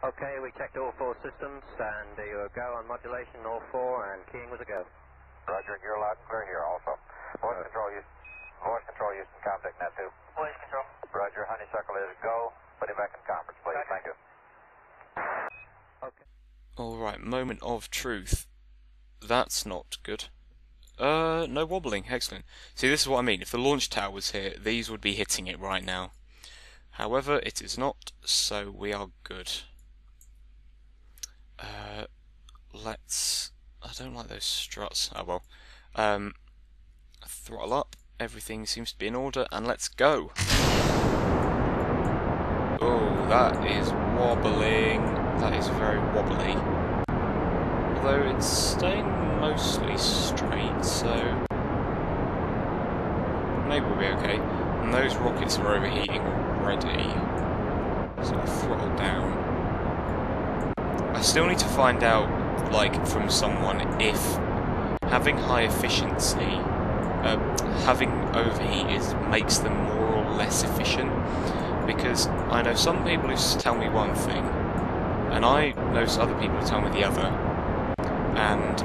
Okay, we checked all 4 systems, and you were go on modulation, all 4, and keying was a go. Roger, you're loud and clear here also. Voice control, Houston, contact net 2. Voice control. Roger, honeysuckle is go. Put him back in conference, please. Thank you. Okay. Alright, moment of truth. That's not good. No wobbling, excellent. See, this is what I mean. If the launch tower was here, these would be hitting it right now. However, it is not, so we are good. I don't like those struts. Oh well. Throttle up. Everything seems to be in order, and let's go. Oh, that is wobbling. That is very wobbly. Although it's staying mostly straight, so maybe we'll be okay. And those rockets are overheating already, so I'll throttle down. I still need to find out, like, from someone if having high efficiency, having overheat makes them more or less efficient. Because I know some people who tell me one thing, and I know other people who tell me the other. And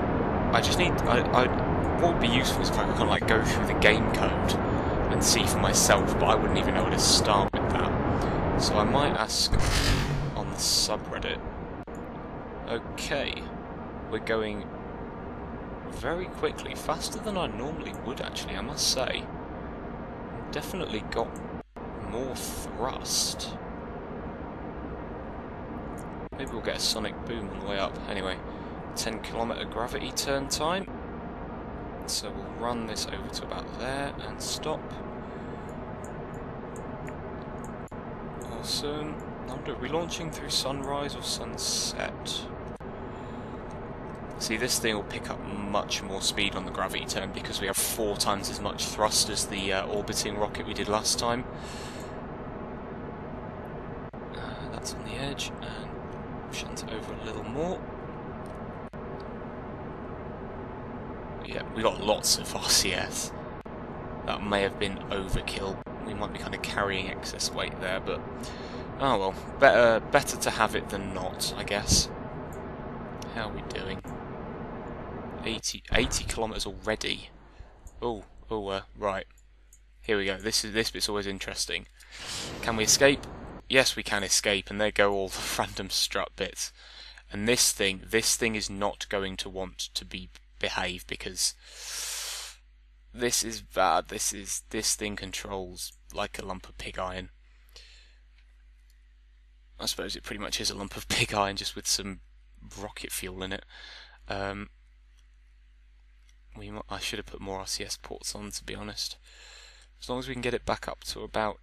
I just need, what would be useful is if I could kind of like go through the game code and see for myself, but I wouldn't even know where to start with that. So I might ask on the subreddit. Okay, we're going very quickly, faster than I normally would actually, I must say. Definitely got more thrust. Maybe we'll get a sonic boom on the way up. Anyway, 10km gravity turn time. So we'll run this over to about there and stop. Awesome. I wonder, are we launching through sunrise or sunset? See, this thing will pick up much more speed on the gravity turn because we have 4 times as much thrust as the orbiting rocket we did last time. That's on the edge, and shunt it over a little more. Yeah, we got lots of RCS. That may have been overkill. We might be kind of carrying excess weight there, but oh well. Better to have it than not, I guess. How are we doing? 80 kilometers already. Right. Here we go. This bit's always interesting. Can we escape? Yes, we can escape, and there go all the random strut bits. And this thing is not going to want to behave because this is bad. This thing controls like a lump of pig iron. I suppose it pretty much is a lump of pig iron, just with some rocket fuel in it. I should have put more RCS ports on, to be honest. As long as we can get it back up to about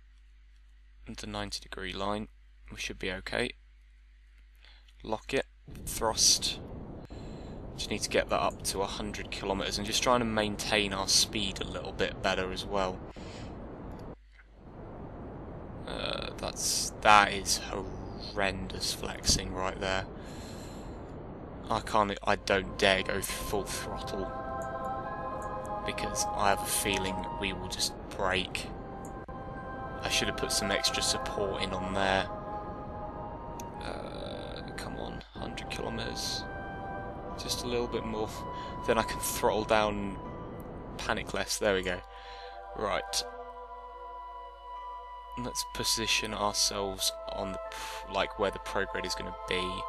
the 90-degree line, we should be okay. Lock it, thrust. Just need to get that up to 100 kilometers and just trying to maintain our speed a little bit better as well. That is horrendous flexing right there. I don't dare go full throttle because I have a feeling we will just break. I should have put some extra support in on there. Come on, 100 kilometers. Just a little bit more. Then I can throttle down, panic less. There we go. Right. Let's position ourselves on the where the prograde is going to be.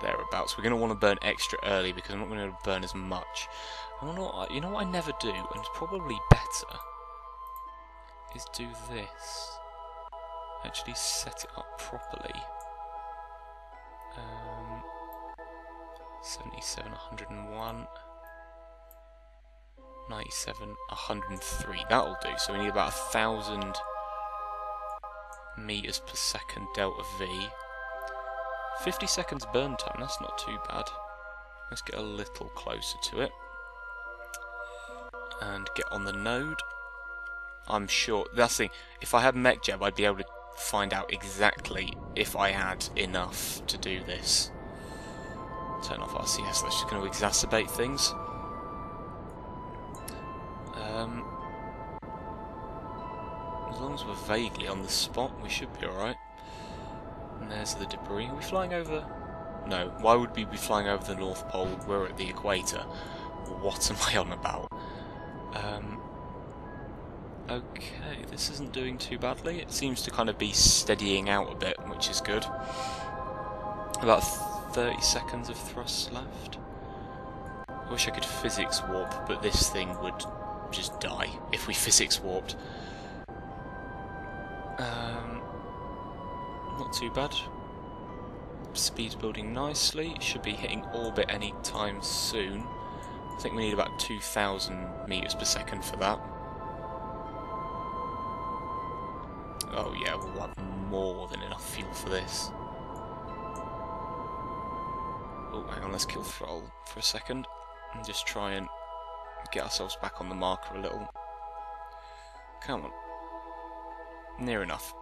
Thereabouts. We're going to want to burn extra early because I'm not going to burn as much. You know what I never do, and it's probably better, is do this. Actually set it up properly. 77, 101, 97, 103. That'll do. So we need about 1,000 meters per second delta V. 50 seconds burn time, that's not too bad. Let's get a little closer to it. And get on the node. I'm sure, that's the thing, if I had MechJeb I'd be able to find out exactly if I had enough to do this. Turn off RCS, that's just going to exacerbate things. As long as we're vaguely on the spot, we should be alright. there's the debris. Are we flying over? No. Why would we be flying over the North Pole? We're at the equator. What am I on about? Okay, this isn't doing too badly. It seems to kind of be steadying out a bit, which is good. About 30 seconds of thrust left. I wish I could physics warp, but this thing would just die if we physics warped. Not too bad. Speed's building nicely. Should be hitting orbit any time soon. I think we need about 2,000 meters per second for that. Oh yeah, we'll have more than enough fuel for this. Oh, hang on, let's kill throttle for a second and just try and get ourselves back on the marker a little. Come on. Near enough.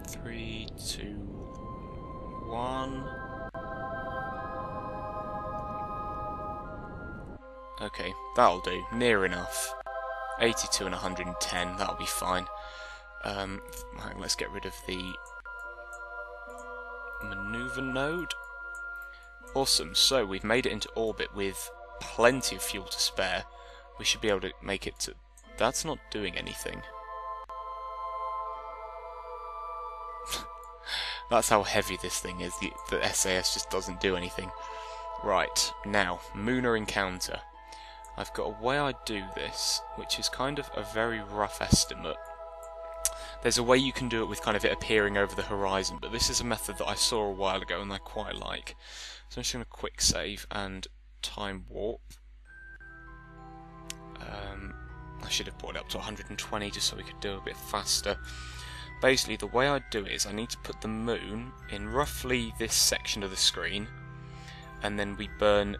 3, 2, 1. Okay, that'll do. Near enough. 82 and 110, that'll be fine. Let's get rid of the maneuver node. Awesome, so we've made it into orbit with plenty of fuel to spare. We should be able to make it to... That's not doing anything. That's how heavy this thing is. The SAS just doesn't do anything. Right, now, Lunar encounter. I've got a way I do this, which is kind of a very rough estimate. There's a way you can do it with kind of it appearing over the horizon, but this is a method that I saw a while ago and I quite like. So I'm just going to quick save and time warp. I should have brought it up to 120 just so we could do it a bit faster. Basically, the way I do it is I need to put the moon in roughly this section of the screen, and then we burn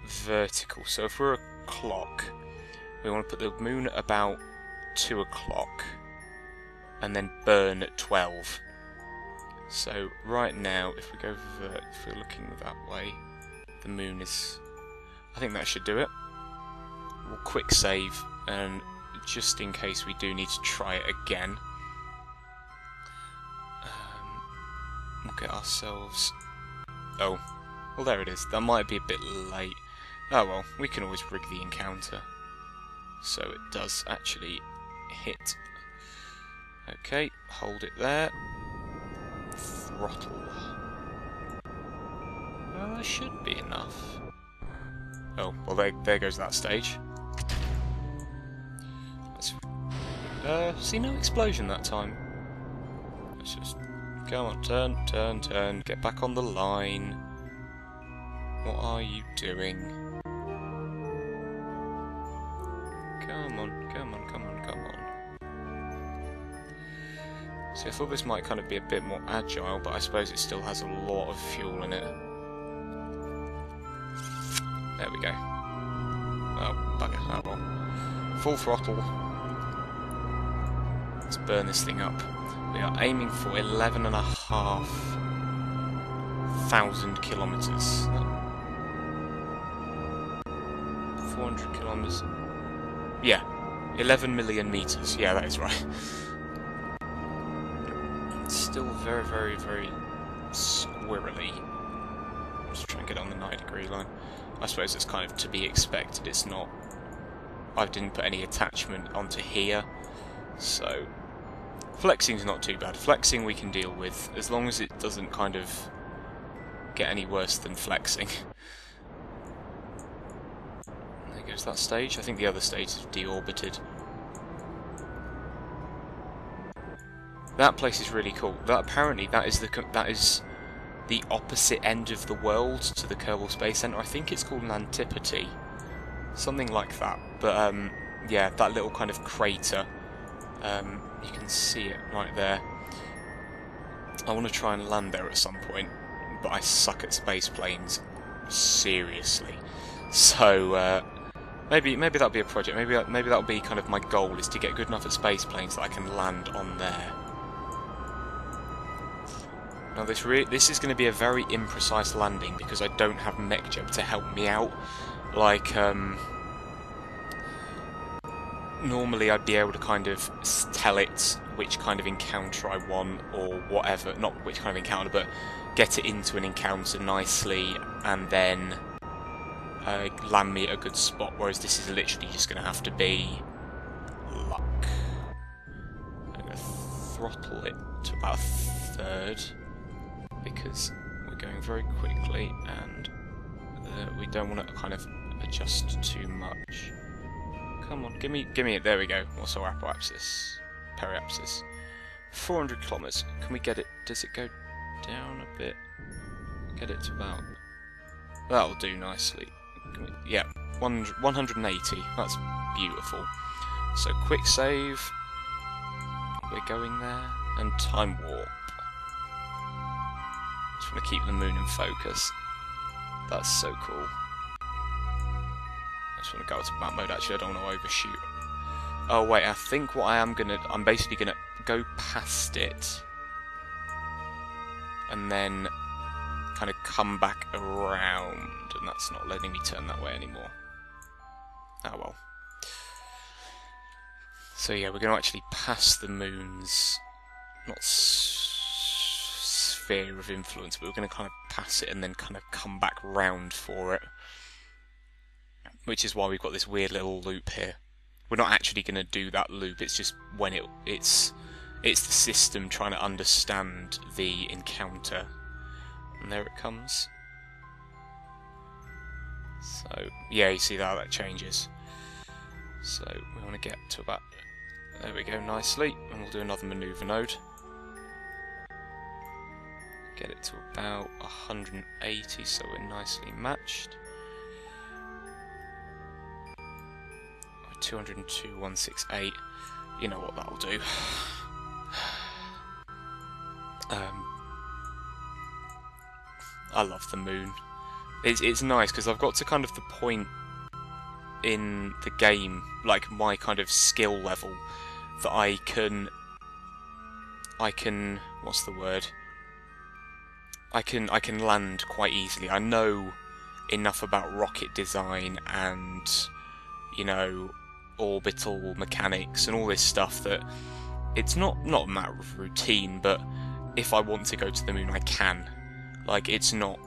vertical. So if we're a clock, we want to put the moon at about 2 o'clock, and then burn at 12. So right now, if we go if we're looking that way, the moon is... I think that should do it. We'll quick save, and just in case we do need to try it again, we'll get ourselves... Oh, well there it is. That might be a bit late. Oh well, we can always rig the encounter so it does actually hit. Okay, hold it there. Throttle. Well, there should be enough. Oh, well there goes that stage. Let's see, no explosion that time. Let's just go on, turn, get back on the line. What are you doing? Come on. See, I thought this might kind of be a bit more agile, but I suppose it still has a lot of fuel in it. There we go. Oh, bugger. Oh well. Full throttle. Let's burn this thing up. We are aiming for 11,500 kilometers. 400 kilometers. Yeah, 11 million meters. Yeah, that is right. It's still very, very, very squirrely. Just try and get on the 90-degree line. I suppose it's kind of to be expected. It's not... I didn't put any attachment onto here, so... Flexing's not too bad. Flexing we can deal with, as long as it doesn't kind of get any worse than flexing. There goes that stage. I think the other stage is deorbited. That place is really cool. Apparently that is the opposite end of the world to the Kerbal Space Center. I think it's called an antipode, something like that. But yeah, that little kind of crater. You can see it right there. I want to try and land there at some point, but I suck at space planes seriously. So maybe that'll be a project. Maybe that'll be kind of my goal, is to get good enough at space planes that I can land on there. Now this is going to be a very imprecise landing because I don't have MechJeb to help me out. Like normally I'd be able to kind of tell it which kind of encounter I want, or whatever. Not which kind of encounter, but get it into an encounter nicely, and then land me at a good spot, whereas this is literally just going to have to be luck. I'm going to throttle it to about a third, because we're going very quickly, and we don't want to kind of adjust too much. Come on, give me it. There we go. What's our apoapsis? Periapsis. 400 kilometers. Can we get it? Does it go down a bit? Get it to about. That'll do nicely. Yeah, 180. That's beautiful. So quick save. We're going there, and time warp. Just want to keep the moon in focus. That's so cool. I just want to go to map mode. Actually, I don't want to overshoot. Oh wait, I think what I'm basically gonna go past it, and then kind of come back around, and that's not letting me turn that way anymore. Oh well. So yeah, we're going to actually pass the moon's, not sphere of influence, but we're going to kind of pass it and then kind of come back round for it. Which is why we've got this weird little loop here. We're not actually going to do that loop, it's just when it's the system trying to understand the encounter. And there it comes. So, yeah, you see that changes. So, we want to get to about... There we go, nicely. And we'll do another manoeuvre node. Get it to about 180, so we're nicely matched. 202,168. You know what that'll do. I love the moon. It's nice because I've got to kind of the point in the game, like my kind of skill level, that I can what's the word? I can land quite easily. I know enough about rocket design and, you know, orbital mechanics and all this stuff that it's not a matter of routine, but if I want to go to the moon I can. Like, it's not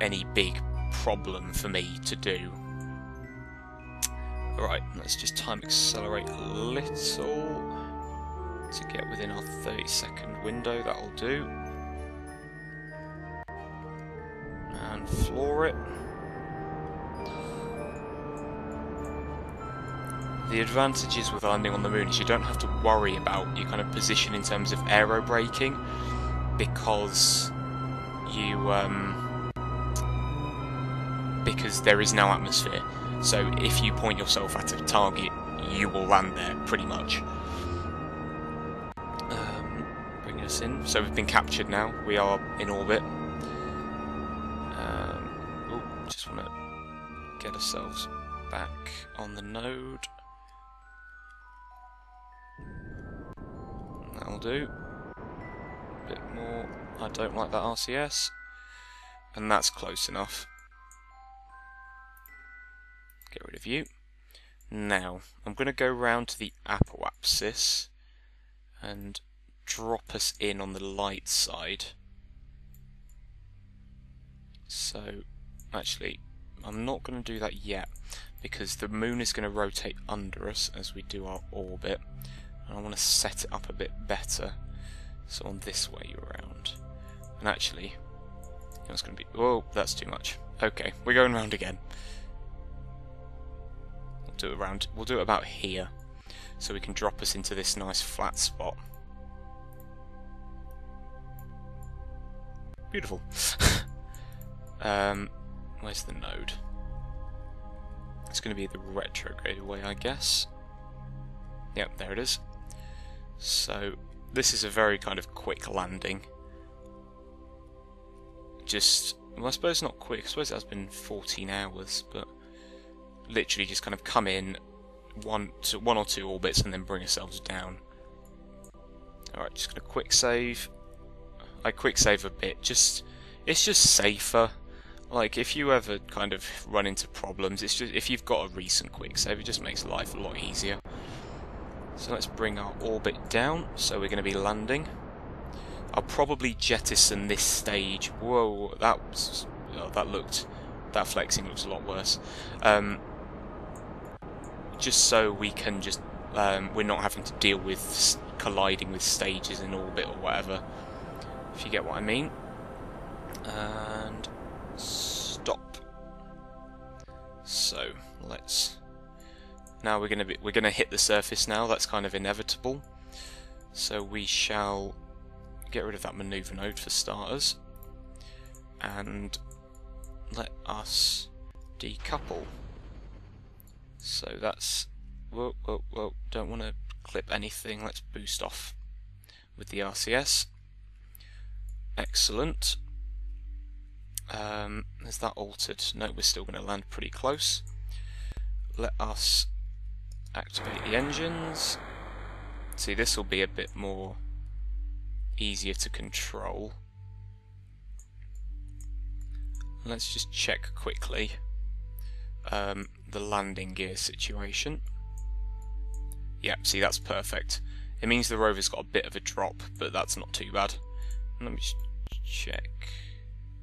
any big problem for me to do. Alright, let's just time accelerate a little to get within our 30-second window, that'll do. And floor it. The advantages with landing on the moon is you don't have to worry about your kind of position in terms of aero braking, because because there is no atmosphere. So if you point yourself at a target, you will land there, pretty much. Bring us in. So we've been captured now. We are in orbit. Just want to get ourselves back on the node. That'll do. A bit more. I don't like that RCS. And that's close enough. Get rid of you. Now, I'm going to go round to the apoapsis and drop us in on the light side. So, actually, I'm not going to do that yet, because the moon is going to rotate under us as we do our orbit, and I want to set it up a bit better, so on this way around. And actually, it's going to be... Oh, that's too much. Okay, we're going round again. We'll do it about here, so we can drop us into this nice flat spot. Beautiful. Where's the node? It's going to be the retrograde way, I guess. Yep, there it is. So, this is a very kind of quick landing. Just, well, I suppose not quick, I suppose it has been 14 hours, but literally just kind of come in, one or two orbits, and then bring ourselves down. Alright, just gonna quick save. I quick save a bit, it's just safer. Like, if you ever kind of run into problems, it's just, if you've got a recent quick save, it just makes life a lot easier. So let's bring our orbit down, so we're going to be landing. I'll probably jettison this stage. Whoa, that flexing looks a lot worse. Just so we can we're not having to deal with colliding with stages in orbit or whatever, if you get what I mean. And stop. So let's. Now we're gonna hit the surface now. That's kind of inevitable. So we shall get rid of that maneuver node for starters, and let us decouple. So that's whoa. Don't want to clip anything. Let's boost off with the RCS. Excellent. Is that altered? No, we're still going to land pretty close. Let us activate the engines. See, this will be a bit more easier to control. Let's just check quickly the landing gear situation. Yeah, see, that's perfect. It means the rover's got a bit of a drop, but that's not too bad. Let me just check.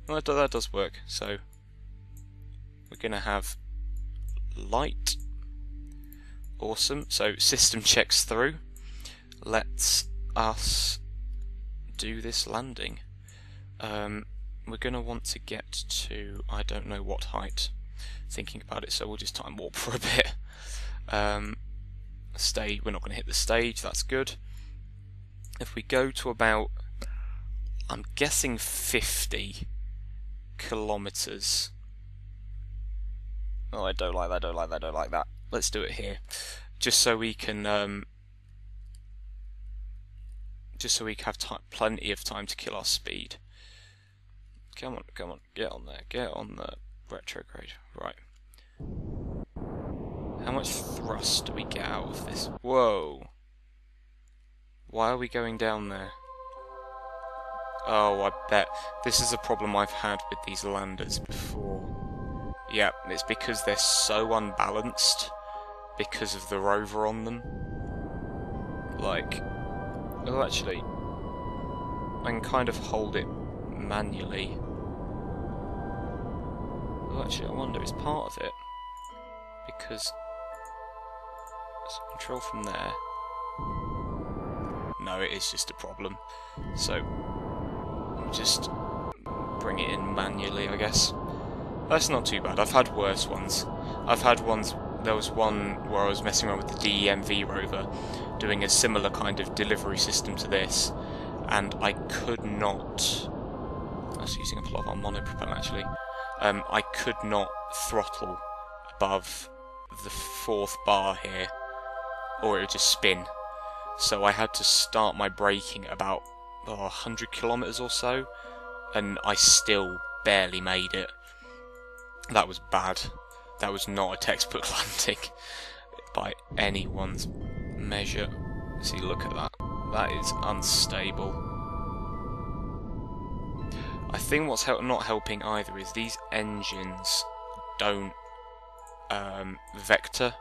Well, that does work. So we're going to have light. Awesome. So system checks through. Let's us do this landing. We're going to want to get to, I don't know what height. Thinking about it, so we'll just time warp for a bit. We're not going to hit the stage, that's good. If we go to about, I'm guessing 50 kilometers. Oh, I don't like that. Let's do it here, just so we can have plenty of time to kill our speed. Come on, get on there, get on the retrograde. Right. How much thrust do we get out of this? Whoa. Why are we going down there? Oh, I bet. This is a problem I've had with these landers before. Yeah, it's because they're so unbalanced because of the rover on them. Like, well, actually, I can kind of hold it manually. Well, actually, I wonder, is part of it because it's control from there? No, it is just a problem. So just bring it in manually, I guess. That's not too bad. I've had worse ones. There was one where I was messing around with the DEMV rover, doing a similar kind of delivery system to this, and I could not. I was using a lot of monopropeller actually. I could not throttle above the 4th bar here, or it would just spin. So I had to start my braking about 100 kilometers or so, and I still barely made it. That was bad. That was not a textbook landing by anyone's measure. See, look at that. That is unstable. I think what's not helping either is these engines don't vector,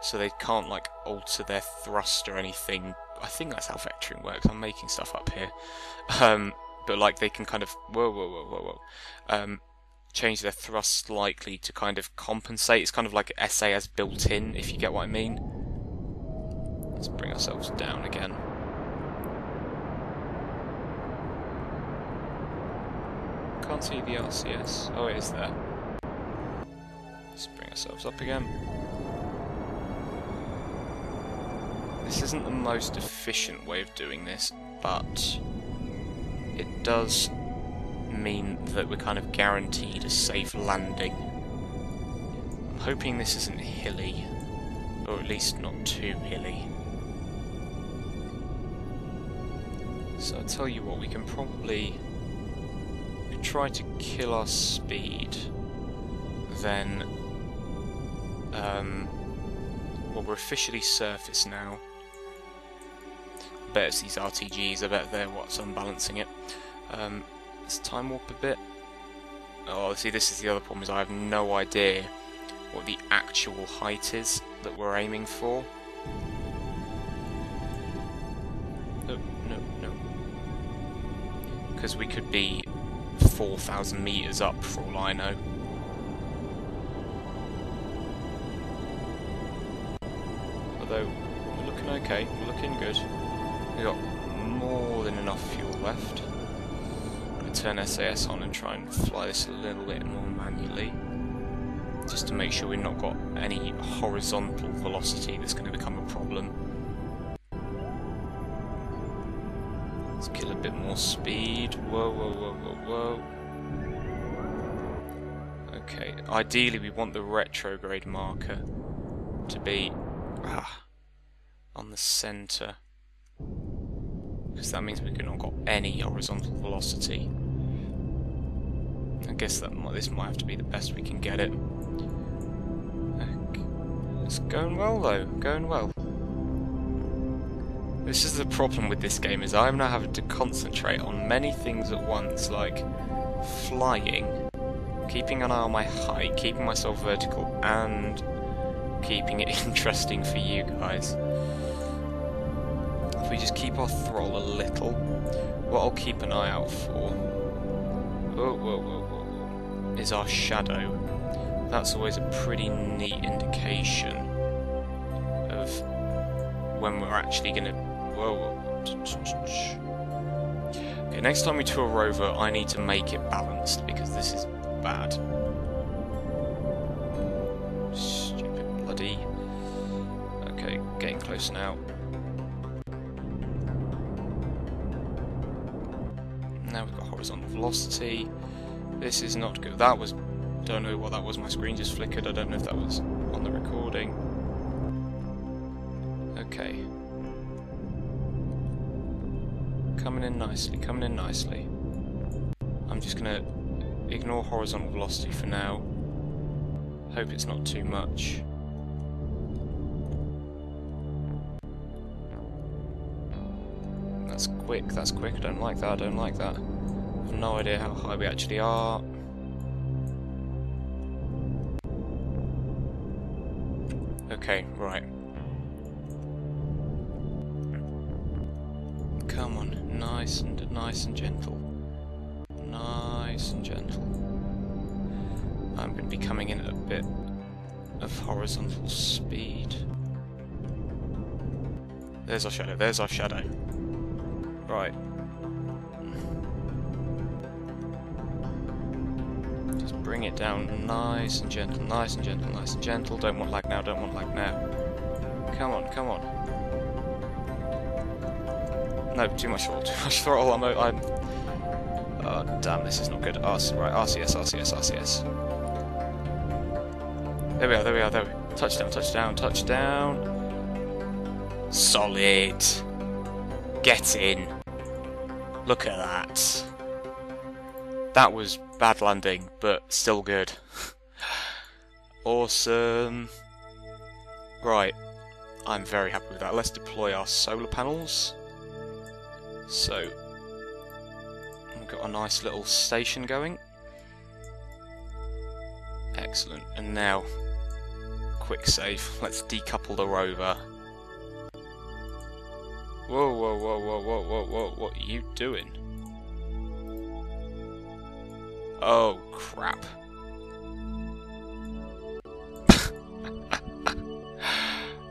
so they can't like alter their thrust or anything. I think that's how vectoring works. I'm making stuff up here, but like they can kind of change their thrust slightly to kind of compensate. It's kind of like SAS built in, if you get what I mean. Let's bring ourselves down again. Can't see the RCS. Oh, it is there. Let's bring ourselves up again. This isn't the most efficient way of doing this, but it does mean that we're kind of guaranteed a safe landing. I'm hoping this isn't hilly, or at least not too hilly. So I'll tell you what, we can probably try to kill our speed, then well, we're officially surface now. I bet it's these RTGs, I bet they're what's unbalancing it. Let's time warp a bit. Oh, see, this is the other problem, is I have no idea what the actual height is that we're aiming for. because we could be 4,000 meters up for all I know. Although, we're looking okay, we're looking good. We've got more than enough fuel left. I'm going to turn SAS on and try and fly this a little bit more manually, just to make sure we've not got any horizontal velocity that's going to become a problem. Let's kill a bit more speed. Whoa, whoa, whoa, whoa, whoa. Okay, ideally we want the retrograde marker to be on the centre, because that means we've not got any horizontal velocity. I guess this might have to be the best we can get it. It's going well though, going well. This is the problem with this game, is I'm now having to concentrate on many things at once, like flying, keeping an eye on my height, keeping myself vertical, and keeping it interesting for you guys. If we just keep our throttle a little, what I'll keep an eye out for is our shadow. That's always a pretty neat indication of when we're actually going to... Okay, next time we tour Rover, I need to make it balanced, because this is bad. Stupid bloody... Okay, getting close now. Now we've got horizontal velocity. This is not good. That was... Don't know what that was. My screen just flickered. I don't know if that was on the recording. Okay. Coming in nicely, coming in nicely. I'm just going to ignore horizontal velocity for now. Hope it's not too much. That's quick, that's quick. I don't like that, I don't like that. I have no idea how high we actually are. Okay, right. Come on, nice and gentle. Nice and gentle. I'm going to be coming in at a bit of horizontal speed. There's our shadow, there's our shadow. Right. Just bring it down nice and gentle, nice and gentle, nice and gentle. Don't want lag now, don't want lag now. Come on, come on. No, too much throttle, I'm oh, damn, this is not good. Right, RCS, RCS, RCS. There we are, there we are, there we are. Touchdown, touchdown, touchdown. Solid. Get in. Look at that. That was bad landing, but still good. Awesome. Right, I'm very happy with that. Let's deploy our solar panels. So, we've got a nice little station going. Excellent. And now, quick save. Let's decouple the rover. Whoa, whoa, whoa, whoa, whoa, whoa, whoa, what are you doing? Oh, crap.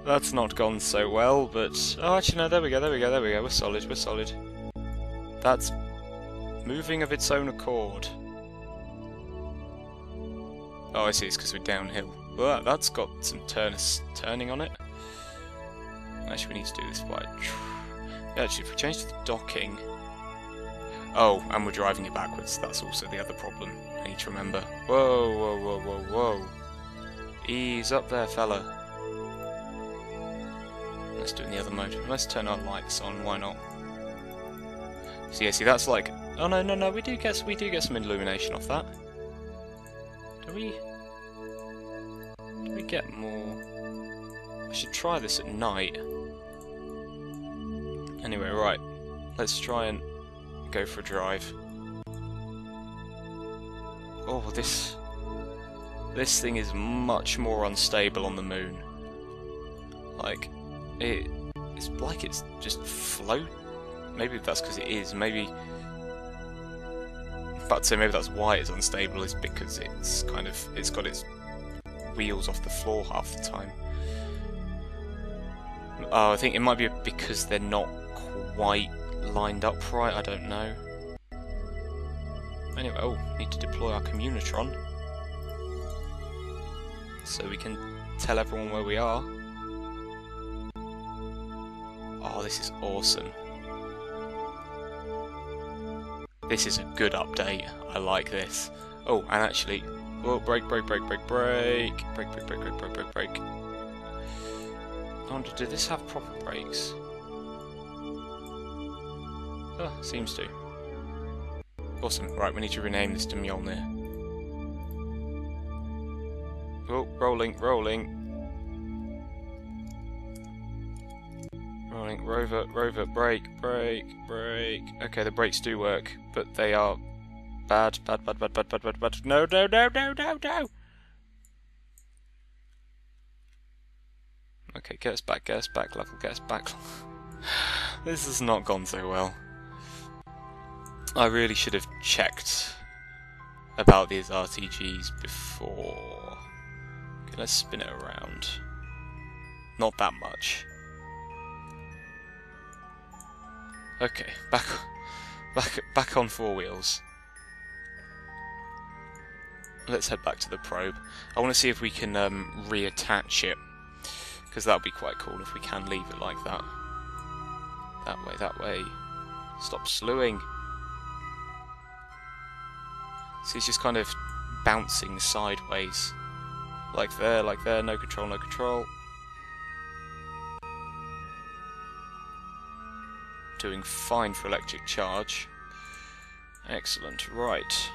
That's not gone so well, but... Oh, actually, no, there we go, there we go, there we go. We're solid, we're solid. That's moving of its own accord. Oh, I see, it's because we're downhill. Well, that's got some turning on it. Actually, we need to do this by... Actually, if we change to the docking... Oh, and we're driving it backwards. That's also the other problem I need to remember. Whoa, whoa, whoa, whoa, whoa. Ease up there, fella. Let's do it in the other mode. Let's turn our lights on, why not? So yeah, see that's like... Oh no, no, no, we do get some illumination off that. Do we get more? I should try this at night. Anyway, right. Let's try and go for a drive. Oh, this thing is much more unstable on the moon. Like, it's like it's just float. Maybe that's because it is. Maybe But so maybe that's why it's unstable, is because it's got its wheels off the floor half the time. Oh, I think it might be because they're not quite lined up right, I don't know. Anyway, oh, need to deploy our communitron so we can tell everyone where we are. Oh, this is awesome. This is a good update. I like this. Oh, and actually, oh, brake. I wonder, did this have proper brakes? Oh, seems to. Awesome. Right, we need to rename this to Mjolnir. Oh, rolling. Rover, brake. Okay, the brakes do work, but they are bad. No. Okay, get us back, level. This has not gone so well. I really should have checked about these RTGs before. Okay, let's spin it around. Not that much. Okay, back on four wheels. Let's head back to the probe. I want to see if we can reattach it, because that would be quite cool if we can leave it like that. That way. Stop slewing. See, it's just kind of bouncing sideways. Like there, no control. Doing fine for electric charge. Excellent, right.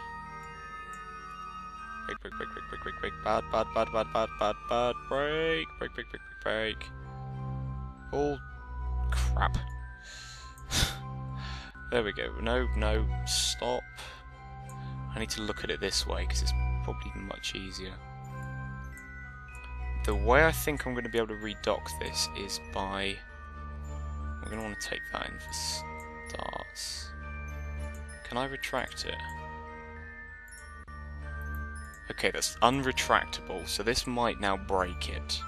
Brake. Bad. Brake. All crap. There we go. No, stop. I need to look at it this way because it's probably much easier. The way I think I'm going to be able to redock this is by... I'm going to want to take that in for starts. Can I retract it? Okay, that's unretractable, so this might now break it.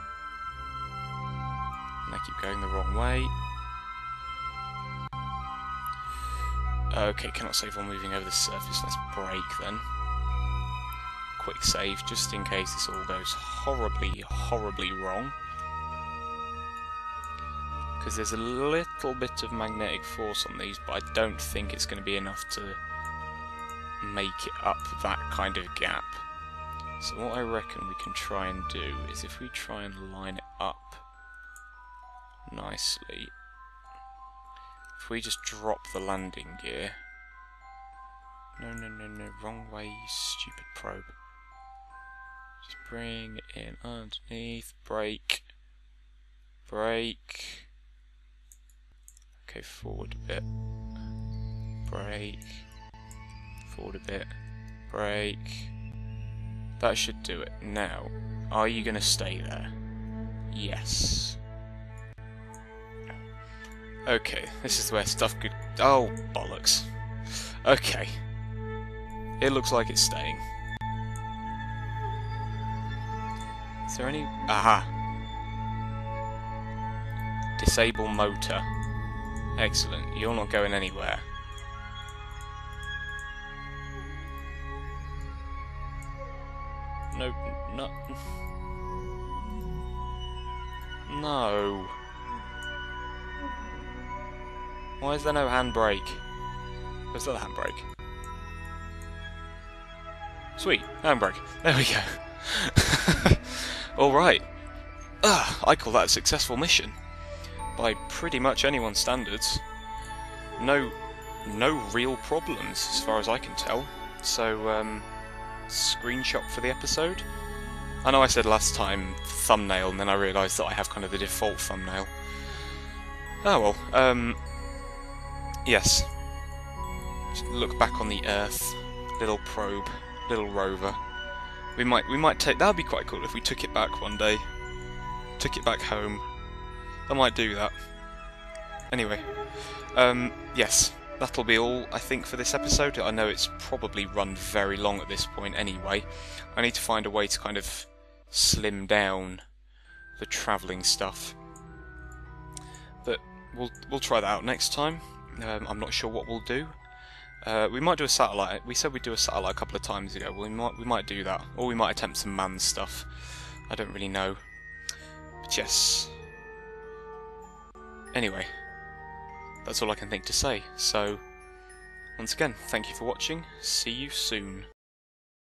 And I keep going the wrong way. Okay, cannot save while moving over the surface. Let's brake then. Quick save, just in case this all goes horribly wrong. Because there's a little bit of magnetic force on these, but I don't think it's going to be enough to make it up that kind of gap. So what I reckon we can try and do is if we try and line it up nicely, if we just drop the landing gear... No, wrong way, you stupid probe. Just bring it in underneath, brake. Okay, forward a bit. Brake. Forward a bit. Brake. That should do it. Now, are you going to stay there? Yes. Okay, this is where stuff could... Oh, bollocks. Okay. It looks like it's staying. Is there any... Aha! Disable motor. Excellent. You're not going anywhere. No. Why is there no handbrake? Where's the handbrake? Sweet, handbrake. There we go. Alright. I call that a successful mission. By pretty much anyone's standards. No real problems, as far as I can tell. So, screenshot for the episode. I know I said last time thumbnail, and then I realised that I have kind of the default thumbnail. Oh well, yes. Just look back on the Earth, little probe, little rover. We might take... That'd be quite cool if we took it back one day. Took it back home. I might do that. Anyway, yes. that'll be all, I think, for this episode. I know it's probably run very long at this point anyway. I need to find a way to kind of slim down the travelling stuff. But we'll try that out next time. I'm not sure what we'll do. We might do a satellite. We said we'd do a satellite a couple of times ago. Well, we might do that, or we might attempt some manned stuff. I don't really know. But yes. Anyway, that's all I can think to say. So, once again, thank you for watching. See you soon.